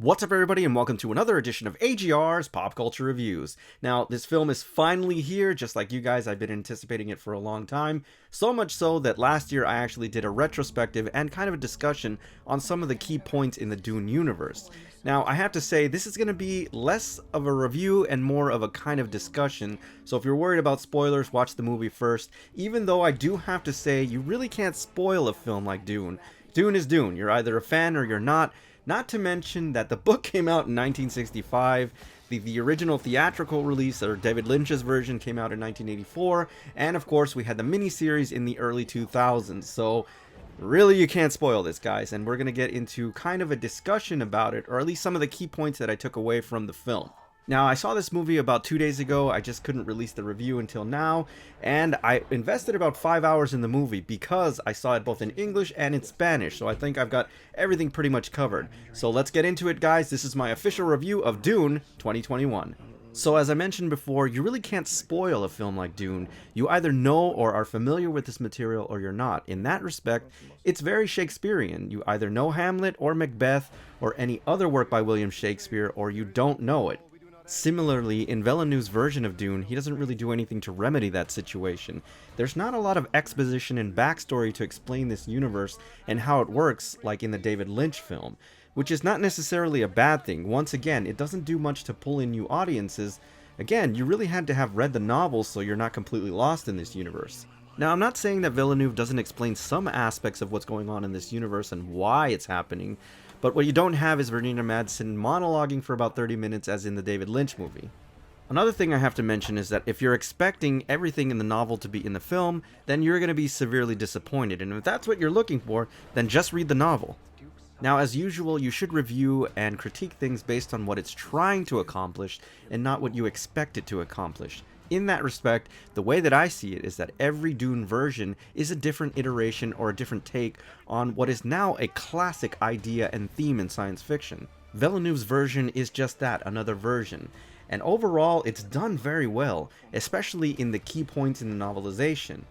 What's up everybody and welcome to another edition of AGR's Pop Culture Reviews. Now, this film is finally here, just like you guys. I've been anticipating it for a long time. So much so that last year I actually did a retrospective and kind of a discussion on some of the key points in the Dune universe. Now, I have to say, this is going to be less of a review and more of a kind of discussion. So if you're worried about spoilers, watch the movie first. Even though I do have to say, you really can't spoil a film like Dune. Dune is Dune. You're either a fan or you're not. Not to mention that the book came out in 1965, the original theatrical release, or David Lynch's version, came out in 1984, and of course we had the miniseries in the early 2000s, so really you can't spoil this, guys, and we're going to get into kind of a discussion about it, or at least some of the key points that I took away from the film. Now, I saw this movie about 2 days ago. I just couldn't release the review until now, and I invested about 5 hours in the movie because I saw it both in English and in Spanish, so I think I've got everything pretty much covered. So let's get into it, guys. This is my official review of Dune 2021. So as I mentioned before, you really can't spoil a film like Dune. You either know or are familiar with this material or you're not. In that respect, it's very Shakespearean. You either know Hamlet or Macbeth or any other work by William Shakespeare, or you don't know it. Similarly, in Villeneuve's version of Dune, he doesn't really do anything to remedy that situation. There's not a lot of exposition and backstory to explain this universe and how it works like in the David Lynch film, which is not necessarily a bad thing. Once again, it doesn't do much to pull in new audiences. Again, you really had to have read the novels so you're not completely lost in this universe. Now, I'm not saying that Villeneuve doesn't explain some aspects of what's going on in this universe and why it's happening, but what you don't have is Verena Madsen monologuing for about 30 minutes as in the David Lynch movie. Another thing I have to mention is that if you're expecting everything in the novel to be in the film, then you're going to be severely disappointed, and if that's what you're looking for, then just read the novel. Now, as usual, you should review and critique things based on what it's trying to accomplish and not what you expect it to accomplish. In that respect, the way that I see it is that every Dune version is a different iteration or a different take on what is now a classic idea and theme in science fiction. Villeneuve's version is just that, another version. And overall, it's done very well, especially in the key points in the novelization.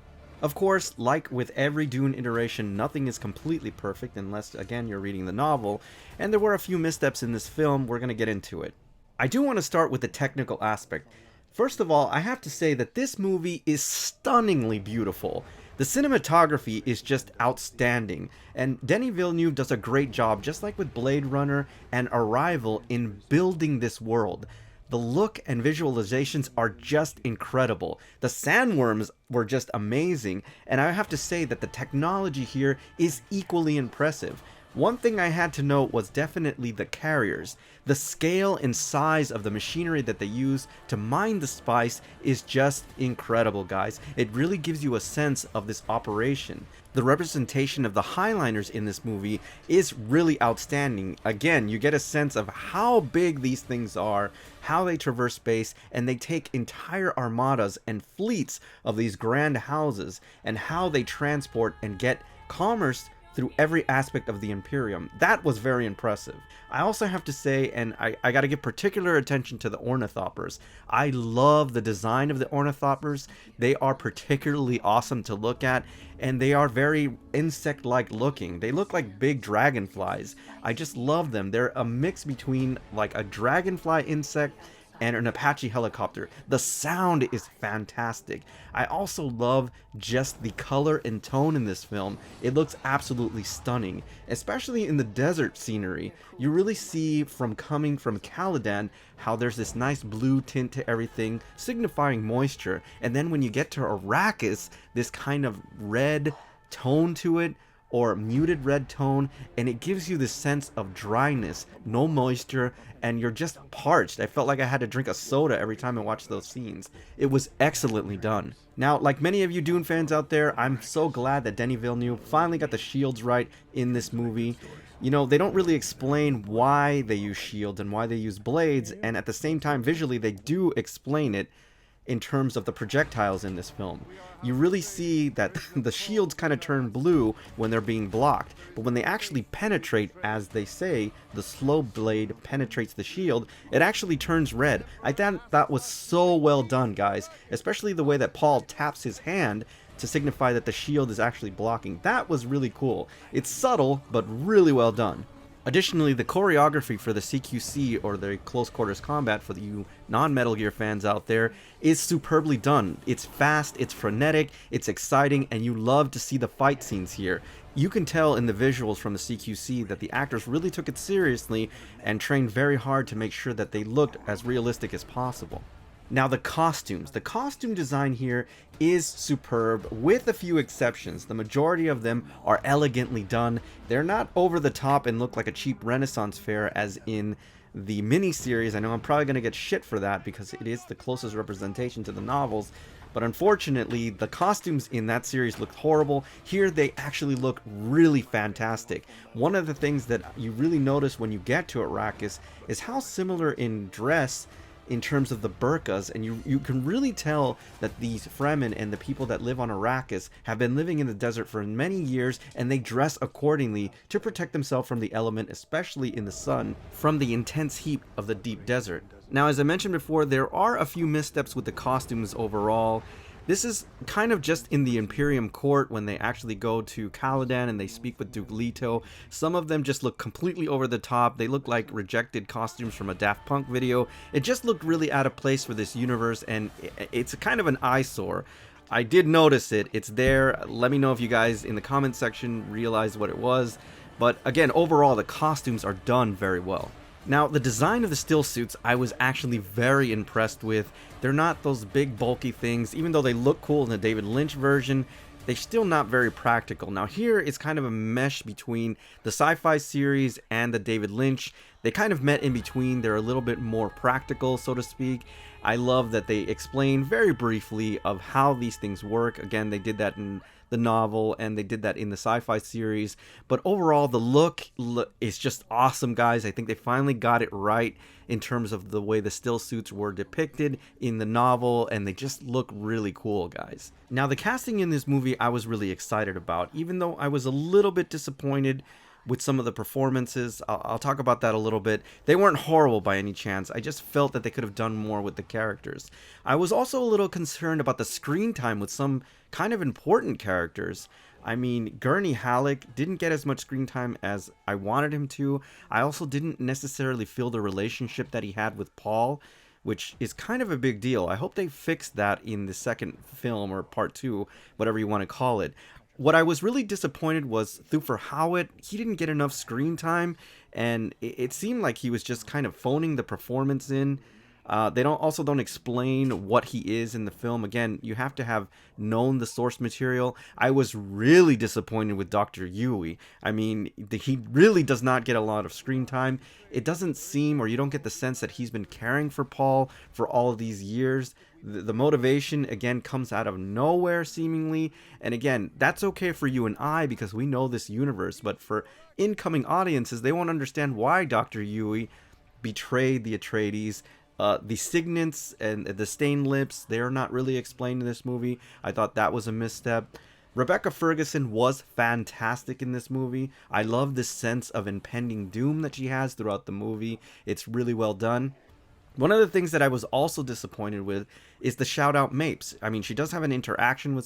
Of course, like with every Dune iteration, nothing is completely perfect unless, again, you're reading the novel, and there were a few missteps in this film. We're going to get into it. I do want to start with the technical aspect. First of all, I have to say that this movie is stunningly beautiful. The cinematography is just outstanding, and Denis Villeneuve does a great job, just like with Blade Runner and Arrival, in building this world. The look and visualizations are just incredible. The sandworms were just amazing, and I have to say that the technology here is equally impressive. One thing I had to note was definitely the carriers. The scale and size of the machinery that they use to mine the spice is just incredible, guys. It really gives you a sense of this operation. The representation of the Highliners in this movie is really outstanding. Again, you get a sense of how big these things are, how they traverse space, and they take entire armadas and fleets of these grand houses, and how they transport and get commerce through every aspect of the Imperium. That was very impressive. I also have to say, and I gotta give particular attention to the ornithopters. I love the design of the ornithopters. They are particularly awesome to look at, and they are very insect-like looking. They look like big dragonflies. I just love them. They're a mix between like a dragonfly insect and an Apache helicopter. The sound is fantastic. I also love just the color and tone in this film. It looks absolutely stunning, especially in the desert scenery. You really see from coming from Caladan how there's this nice blue tint to everything, signifying moisture, and then when you get to Arrakis, this kind of red tone to it, or muted red tone, and it gives you this sense of dryness, no moisture, and you're just parched. I felt like I had to drink a soda every time I watched those scenes. It was excellently done. Now, like many of you Dune fans out there, I'm so glad that Denis Villeneuve finally got the shields right in this movie. You know, they don't really explain why they use shields and why they use blades, and at the same time, visually, they do explain it in terms of the projectiles in this film. You really see that the shields kind of turn blue when they're being blocked, but when they actually penetrate, as they say, the slow blade penetrates the shield, it actually turns red. I thought that was so well done, guys, especially the way that Paul taps his hand to signify that the shield is actually blocking. That was really cool. It's subtle, but really well done. Additionally, the choreography for the CQC, or the Close Quarters Combat, for you non-Metal Gear fans out there, is superbly done. It's fast, it's frenetic, it's exciting, and you love to see the fight scenes here. You can tell in the visuals from the CQC that the actors really took it seriously and trained very hard to make sure that they looked as realistic as possible. Now the costumes. The costume design here is superb, with a few exceptions. The majority of them are elegantly done. They're not over the top and look like a cheap Renaissance fair as in the miniseries. I know I'm probably going to get shit for that because it is the closest representation to the novels. But unfortunately, the costumes in that series looked horrible. Here, they actually look really fantastic. One of the things that you really notice when you get to Arrakis is how similar in dress in terms of the burqas, and you can really tell that these Fremen and the people that live on Arrakis have been living in the desert for many years, and they dress accordingly to protect themselves from the element, especially in the sun, from the intense heat of the deep desert. Now, as I mentioned before, there are a few missteps with the costumes overall. This is kind of just in the Imperium court when they actually go to Caladan and they speak with Duke Leto. Some of them just look completely over the top. They look like rejected costumes from a Daft Punk video. It just looked really out of place for this universe, and it's kind of an eyesore. I did notice it. It's there. Let me know if you guys in the comment section realized what it was. But again, overall, the costumes are done very well. Now, the design of the still suits I was actually very impressed with. They're not those big bulky things. Even though they look cool in the David Lynch version, they're still not very practical. Now here it's kind of a mesh between the sci-fi series and the David Lynch. They kind of met in between. They're a little bit more practical, so to speak. I love that they explain very briefly of how these things work. Again, they did that in the novel and they did that in the sci-fi series, but overall the look is just awesome, guys. I think they finally got it right in terms of the way the still suits were depicted in the novel, and they just look really cool, guys. Now the casting in this movie I was really excited about, even though I was a little bit disappointed with some of the performances. I'll talk about that a little bit. They weren't horrible by any chance. I just felt that they could have done more with the characters. I was also a little concerned about the screen time with some kind of important characters. I mean, Gurney Halleck didn't get as much screen time as I wanted him to. I also didn't necessarily feel the relationship that he had with Paul, which is kind of a big deal. I hope they fix that in the second film, or part 2, whatever you want to call it. What I was really disappointed was Thufir Hawat. He didn't get enough screen time, and it seemed like he was just kind of phoning the performance in. They don't explain what he is in the film. Again, you have to have known the source material. I was really disappointed with Dr. Yui. I mean, he really does not get a lot of screen time. It doesn't seem, or you don't get the sense that he's been caring for Paul for all of these years. The motivation, again, comes out of nowhere, seemingly. And again, that's okay for you and I because we know this universe. But for incoming audiences, they won't understand why Dr. Yui betrayed the Atreides. The signets and the stained lips, they are not really explained in this movie. I thought that was a misstep. Rebecca Ferguson was fantastic in this movie. I love this sense of impending doom that she has throughout the movie. It's really well done. One of the things that I was also disappointed with is the shout out Mapes. I mean, she does have an interaction with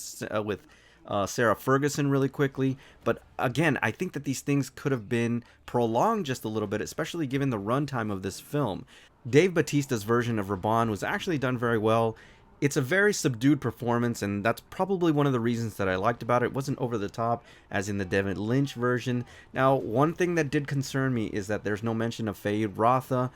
Sarah Ferguson really quickly, but again, I think that these things could have been prolonged just a little bit, especially given the runtime of this film. Dave Bautista's version of Raban was actually done very well. It's a very subdued performance, and that's probably one of the reasons that I liked about it. It wasn't over the top as in the David Lynch version. Now, one thing that did concern me is that there's no mention of Fayed Rotha.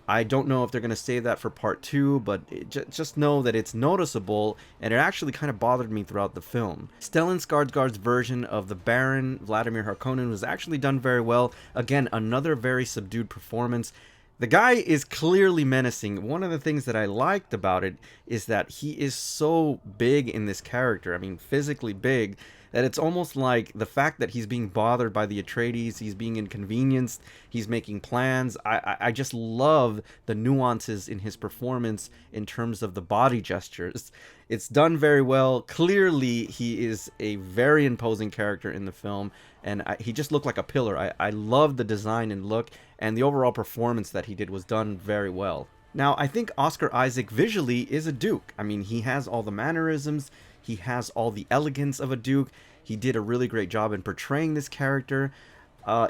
I don't know if they're going to save that for part 2, but just know that it's noticeable, and it actually kind of bothered me throughout the film. Stellan Skarsgard's version of the Baron, Vladimir Harkonnen, was actually done very well. Again, another very subdued performance. The guy is clearly menacing. One of the things that I liked about it is that he is so big in this character. I mean, physically big, that it's almost like the fact that he's being bothered by the Atreides, he's being inconvenienced, he's making plans. I just love the nuances in his performance in terms of the body gestures. It's done very well. Clearly, he is a very imposing character in the film, and he just looked like a pillar. I love the design and look, and the overall performance that he did was done very well. Now, I think Oscar Isaac visually is a Duke. I mean, he has all the mannerisms, he has all the elegance of a Duke. He did a really great job in portraying this character.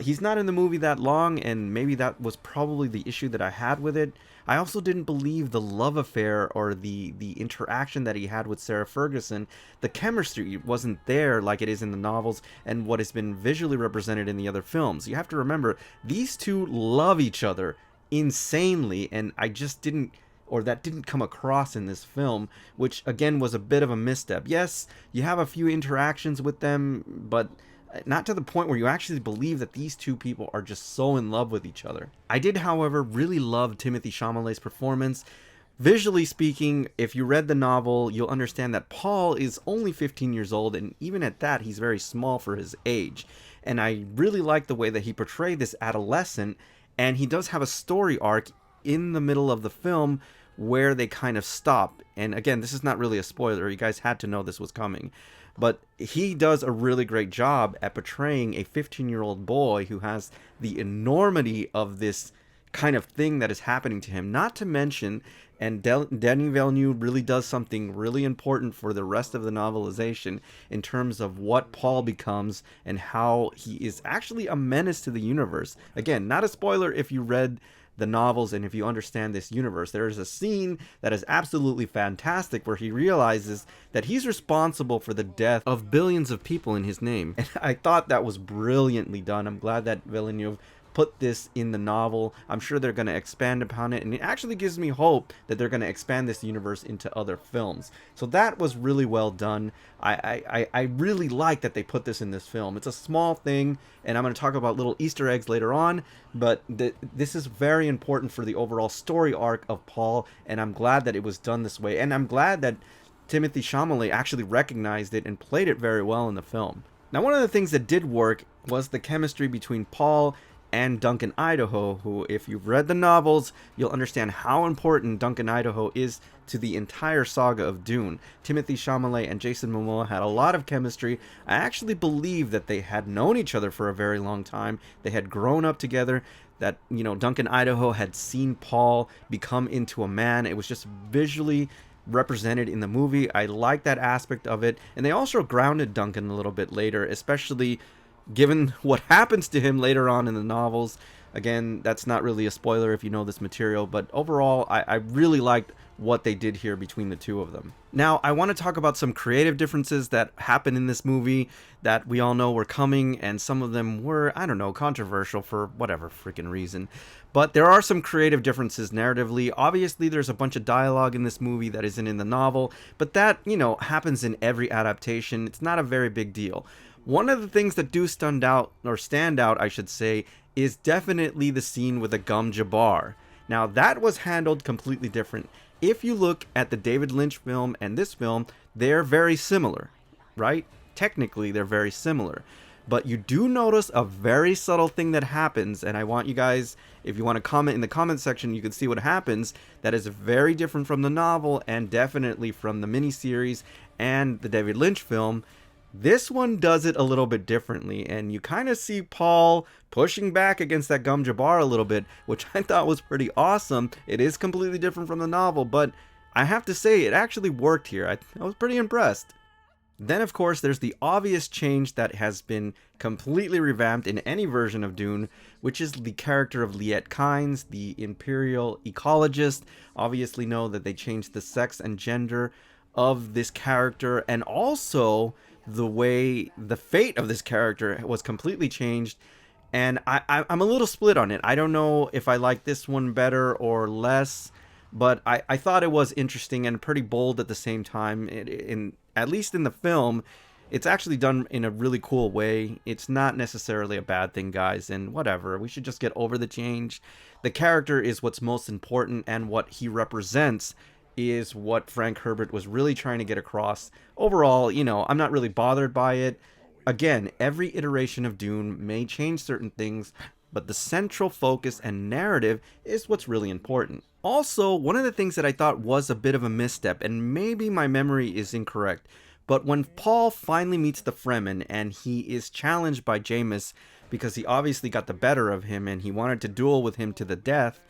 He's not in the movie that long, and maybe that was probably the issue that I had with it. I also didn't believe the love affair or the interaction that he had with Sarah Ferguson. The chemistry wasn't there like it is in the novels and what has been visually represented in the other films. You have to remember, these two love each other insanely, and I just didn't, or that didn't come across in this film, which again was a bit of a misstep. Yes, you have a few interactions with them, but not to the point where you actually believe that these two people are just so in love with each other. I did, however, really love Timothée Chalamet's performance. Visually speaking, if you read the novel, you'll understand that Paul is only 15 years old, and even at that, he's very small for his age. And I really like the way that he portrayed this adolescent, and he does have a story arc in the middle of the film where they kind of stop. And again, this is not really a spoiler, you guys had to know this was coming. But he does a really great job at portraying a 15-year-old boy who has the enormity of this kind of thing that is happening to him. Not to mention, and Denis Villeneuve really does something really important for the rest of the novelization in terms of what Paul becomes and how he is actually a menace to the universe. Again, not a spoiler if you read the novels and if you understand this universe. There is a scene that is absolutely fantastic where he realizes that he's responsible for the death of billions of people in his name. And I thought that was brilliantly done. I'm glad that Villeneuve put this in the novel. I'm sure they're going to expand upon it, and it actually gives me hope that they're going to expand this universe into other films. So that was really well done. I really like that they put this in this film. It's a small thing, and I'm going to talk about little Easter eggs later on, but this is very important for the overall story arc of Paul, and I'm glad that it was done this way, and I'm glad that Timothée Chalamet actually recognized it and played it very well in the film. Now, one of the things that did work was the chemistry between Paul and Duncan Idaho, who, if you've read the novels, you'll understand how important Duncan Idaho is to the entire saga of Dune. Timothée Chalamet and Jason Momoa had a lot of chemistry. I actually believe that they had known each other for a very long time. They had grown up together, that, you know, Duncan Idaho had seen Paul become into a man. It was just visually represented in the movie. I like that aspect of it. And they also grounded Duncan a little bit later, especially given what happens to him later on in the novels. Again, that's not really a spoiler if you know this material, but overall, I really liked what they did here between the two of them. Now, I want to talk about some creative differences that happen in this movie that we all know were coming, and some of them were, I don't know, controversial for whatever freaking reason. But there are some creative differences narratively. Obviously, there's a bunch of dialogue in this movie that isn't in the novel, but that, you know, happens in every adaptation. It's not a very big deal. One of the things that do stand out, I should say, is definitely the scene with the gum jabbar. Now, that was handled completely different. If you look at the David Lynch film and this film, they're very similar, right? Technically, they're very similar. But you do notice a very subtle thing that happens, and I want you guys, if you want to comment in the comment section, you can see what happens. That is very different from the novel and definitely from the miniseries and the David Lynch film. This one does it a little bit differently, and you kind of see Paul pushing back against that gum jabbar a little bit, which I thought was pretty awesome. It is completely different from the novel, but I have to say it actually worked here. I was pretty impressed. Then, of course, there's the obvious change that has been completely revamped in any version of Dune, which is the character of Liet Kynes, the Imperial ecologist. Obviously know that they changed the sex and gender of this character, and also the way the fate of this character was completely changed. And I'm a little split on it. I don't know if I like this one better or less, but I thought it was interesting and pretty bold at the same time. At least in the film, it's actually done in a really cool way. It's not necessarily a bad thing, guys, and whatever. We should just get over the change. The character is what's most important, and what he represents is what Frank Herbert was really trying to get across. Overall, you know, I'm not really bothered by it. Again, every iteration of Dune may change certain things, but the central focus and narrative is what's really important. Also, one of the things that I thought was a bit of a misstep, and maybe my memory is incorrect, but when Paul finally meets the Fremen and he is challenged by Jameis because he obviously got the better of him and he wanted to duel with him to the death,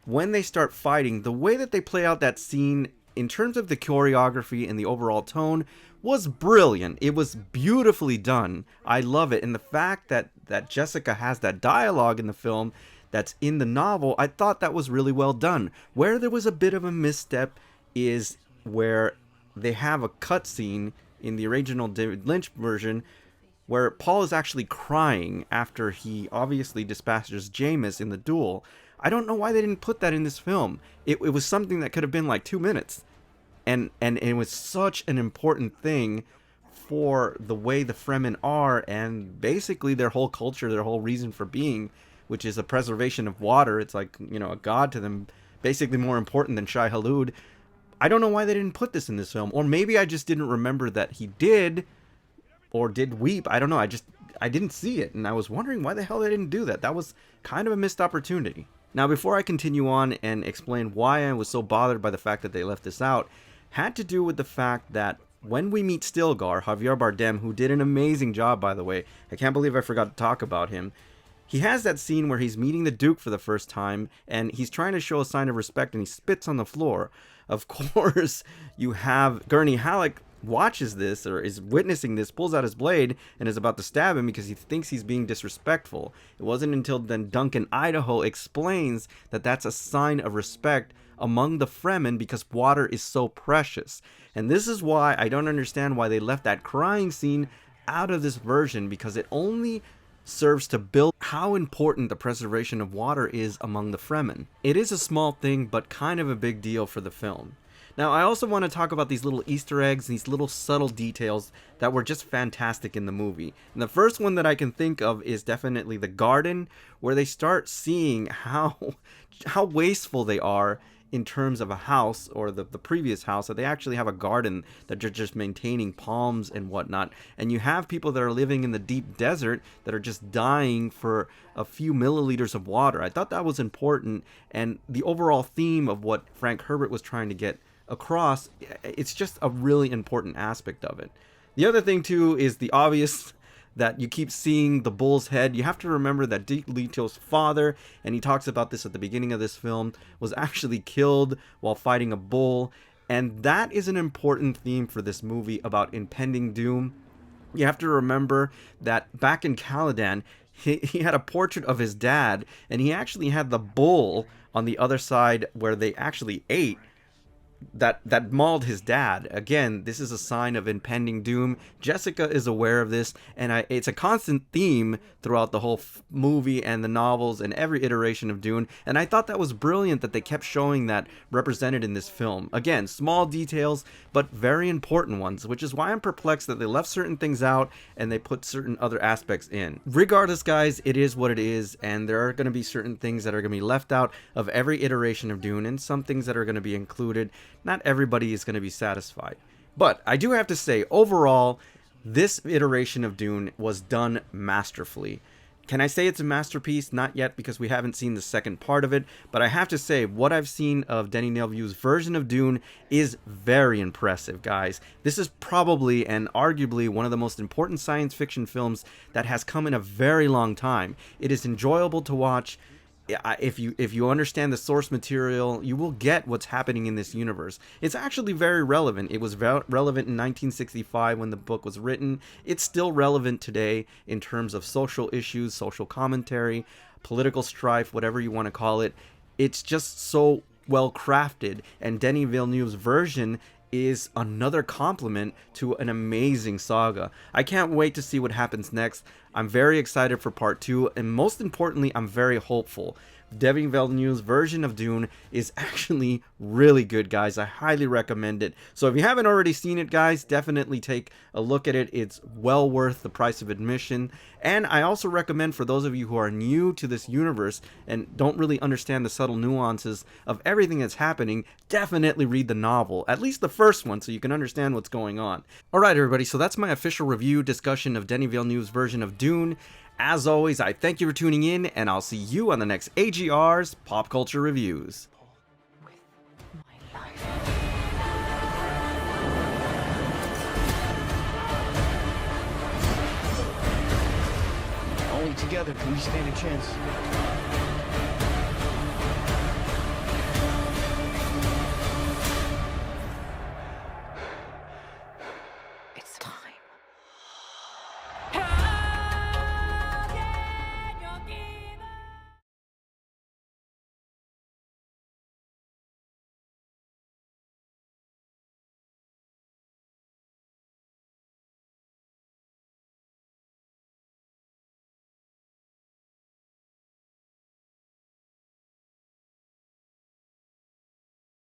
when they start fighting, the way that they play out that scene in terms of the choreography and the overall tone, was brilliant. It was beautifully done. I love it. And the fact that Jessica has that dialogue in the film that's in the novel, I thought that was really well done. Where there was a bit of a misstep is where they have a cutscene in the original David Lynch version where Paul is actually crying after he obviously dispatches Jameis in the duel. I don't know why they didn't put that in this film. It was something that could have been like 2 minutes. And it was such an important thing for the way the Fremen are and basically their whole culture, their whole reason for being, which is a preservation of water. It's like, you know, a god to them, basically more important than Shai Hulud. I don't know why they didn't put this in this film. Or maybe I just didn't remember that he did or did weep. I don't know. I didn't see it. And I was wondering why the hell they didn't do that. That was kind of a missed opportunity. Now, before I continue on and explain why I was so bothered by the fact that they left this out, had to do with the fact that when we meet Stilgar, Javier Bardem, who did an amazing job, by the way, I can't believe I forgot to talk about him. He has that scene where he's meeting the Duke for the first time, and he's trying to show a sign of respect, and he spits on the floor. Of course, you have Gurney Halleck watches this, or is witnessing this, pulls out his blade, and is about to stab him because he thinks he's being disrespectful. It wasn't until then Duncan Idaho explains that that's a sign of respect among the Fremen because water is so precious. And this is why I don't understand why they left that crying scene out of this version, because it only serves to build how important the preservation of water is among the Fremen. It is a small thing, but kind of a big deal for the film. Now, I also want to talk about these little Easter eggs, these little subtle details that were just fantastic in the movie. And the first one that I can think of is definitely the garden, where they start seeing how wasteful they are in terms of a house, or the previous house, that they actually have a garden that they're just maintaining palms and whatnot. And you have people that are living in the deep desert that are just dying for a few milliliters of water. I thought that was important, and the overall theme of what Frank Herbert was trying to get across, it's just a really important aspect of it. The other thing too is the obvious, that you keep seeing the bull's head. You have to remember that Dick Leto's father, and he talks about this at the beginning of this film, was actually killed while fighting a bull. And that is an important theme for this movie about impending doom. You have to remember that back in Caladan, he had a portrait of his dad, and he actually had the bull on the other side where they actually ate that mauled his dad. Again, this is a sign of impending doom. Jessica is aware of this, and it's a constant theme throughout the whole movie and the novels and every iteration of Dune, and I thought that was brilliant that they kept showing that represented in this film. Again, small details, but very important ones, which is why I'm perplexed that they left certain things out and they put certain other aspects in. Regardless, guys, it is what it is, and there are going to be certain things that are going to be left out of every iteration of Dune, and some things that are going to be included. Not everybody is going to be satisfied. But I do have to say, overall, this iteration of Dune was done masterfully. Can I say it's a masterpiece? Not yet, because we haven't seen the second part of it. But I have to say, what I've seen of Denis Villeneuve's version of Dune is very impressive, guys. This is probably and arguably one of the most important science fiction films that has come in a very long time. It is enjoyable to watch. If you understand the source material, you will get what's happening in this universe. It's actually very relevant. It was relevant in 1965 when the book was written. It's still relevant today in terms of social issues, social commentary, political strife, whatever you want to call it. It's just so well crafted, and Denis Villeneuve's version is another compliment to an amazing saga. I can't wait to see what happens next. I'm very excited for part 2, and most importantly, I'm very hopeful. Denis Villeneuve's version of Dune is actually really good, guys. I highly recommend it. So if you haven't already seen it, guys, definitely take a look at it. It's well worth the price of admission. And I also recommend, for those of you who are new to this universe and don't really understand the subtle nuances of everything that's happening, definitely read the novel, at least the first one, so you can understand what's going on. Alright, everybody, so that's my official review discussion of Denis Villeneuve's version of Dune. As always, I thank you for tuning in, and I'll see you on the next AGR's Pop Culture Reviews. Only together can we stand a chance.